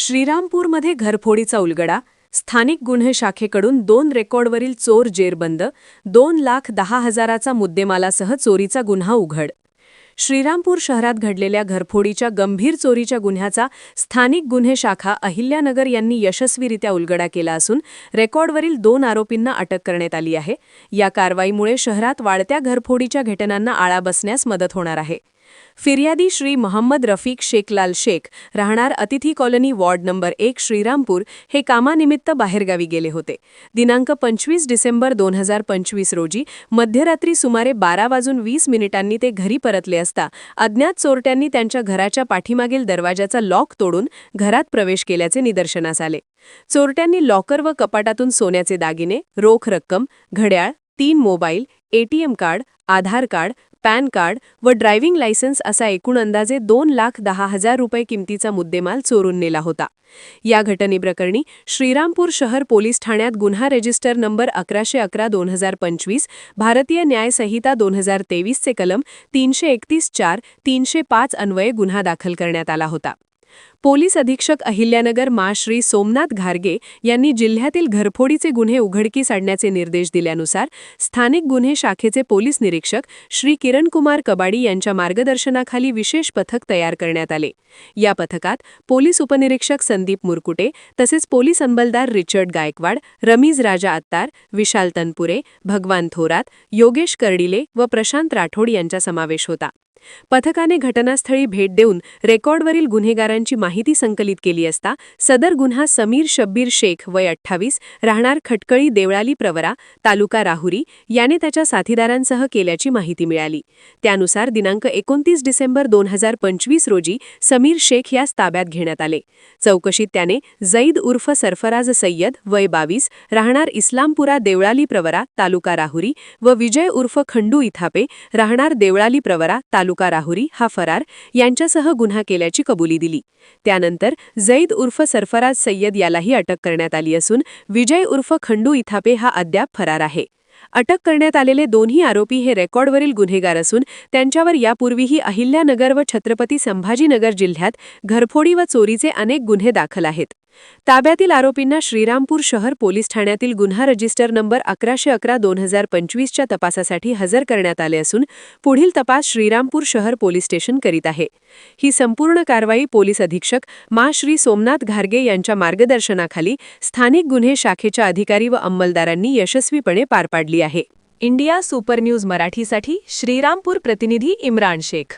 श्रीरामपूरमध्ये घरफोडीचा उलगडा, स्थानिक गुन्हे शाखेकडून 2 रेकॉर्डवरील चोर जेरबंद, 2,10,000चा मुद्देमालासह चोरीचा गुन्हा उघड. श्रीरामपूर शहरात घडलेल्या घरफोडीच्या गंभीर चोरीच्या गुन्ह्याचा स्थानिक गुन्हे शाखा अहिल्यानगर यांनी यशस्वीरित्या उलगडा केला असून रेकॉर्डवरील 2 आरोपींना अटक करण्यात आली आहे. या कारवाईमुळे शहरात वाढत्या घरफोडीच्या घटनांना आळा बसण्यास मदत होणार आहे. फिर्यादी श्री मोहम्मद रफीक शेखलाल शेख, राहणार अतिथी कॉलनी वॉर्ड नंबर 1 श्रीरामपूर, हे कामानिमित्त बाहेरगावी गेले होते. दिनांक 25 डिसेंबर 2025 रोजी मध्यरात्री सुमारे 12:20 ते घरी परतले असता अज्ञात चोरट्यांनी त्यांच्या घराच्या पाठीमागील दरवाजाचा लॉक तोडून घरात प्रवेश केल्याचे निदर्शनास आले. चोरट्यांनी लॉकर व कपाटातून सोन्याचे दागिने, रोख रक्कम, घड्याळ, 3 मोबाईल, एटीएम कार्ड, आधार कार्ड, पॅन कार्ड व ड्रायव्हिंग लायसन्स असा एकूण अंदाजे 2,10,000 रुपये किमतीचा मुद्देमाल चोरून नेला होता. या घटनेप्रकरणी श्रीरामपूर शहर पोलीस ठाण्यात गुन्हा रजिस्टर नंबर 1111/2025, भारतीय न्याय संहिता 2023 चे कलम 331(4), 305 अन्वये गुन्हा दाखल करण्यात आला होता. पोलीस अधीक्षक अहिल्यानगर मा. श्री सोमनाथ घारगे यांनी जिल्ह्यातील घरफोडीचे गुन्हे उघडकीस आणण्याचे निर्देश दिल्यानुसार स्थानिक गुन्हे शाखेचे पोलीस निरीक्षक श्री किरणकुमार कबाडी यांच्या मार्गदर्शनाखाली विशेष पथक तयार करण्यात आले. या पथकात पोलीस उपनिरीक्षक संदीप मुरकुटे तसेच पोलीस अंमलदार रिचर्ड गायकवाड, रमीज राजा अत्तार, विशाल तनपुरे, भगवान थोरात, योगेश कर्डिले व प्रशांत राठोड यांचा समावेश होता. पथकाने घटनास्थळी भेट देऊन रेकॉर्डवरील गुन्हेगारांची माहिती संकलित केली असता सदर गुन्हा समीर शब्बीर शेख वय 28, राहणार खटकळी देवळाली प्रवरा, तालुका राहुरी याने त्याच्या साथीदारांसह केल्याची माहिती मिळाली. त्यानुसार दिनांक 29 डिसेंबर 2025 रोजी समीर शेख यास ताब्यात घेण्यात आले. चौकशीत त्याने जईद उर्फ सरफराज सय्यद वय 22, राहणार इस्लामपुरा देवळाली प्रवरा, तालुका राहुरी व विजय उर्फ खंडू इथापे, राहणार देवळाली प्रवरा, तालुका राहुरी हा फरार यांच्यासह गुन्हा केल्याची कबुली दिली. त्यानंतर जईद उर्फ सरफराज सय्यद यालाही अटक करण्यात आली असून विजय उर्फ खंडू इथापे हा अद्याप फरार आहे. अटक करण्यात आलेले दोन्ही आरोपी हे रेकॉर्डवरील गुन्हेगार असून त्यांच्यावर यापूर्वीही अहिल्यानगर व छत्रपती संभाजीनगर जिल्ह्यात घरफोडी व चोरीचे अनेक गुन्हे दाखल आहेत. ताब्यातील आरोपींना श्रीरामपूर शहर पोलीस ठाण्यातील गुन्हा रजिस्टर नंबर 1111/2025 च्या तपासासाठी हजर करण्यात आले असून पुढील तपास श्रीरामपूर शहर पोलीस स्टेशन करीत आहे. ही संपूर्ण कारवाई पोलीस अधीक्षक मा. श्री सोमनाथ घारगे यांच्या मार्गदर्शनाखाली स्थानिक गुन्हे शाखेच्या अधिकारी व अंमलदारांनी यशस्वीपणे पार पाडली आहे. इंडिया सुपर न्यूज मराठीसाठी श्रीरामपूर प्रतिनिधी इम्रान शेख.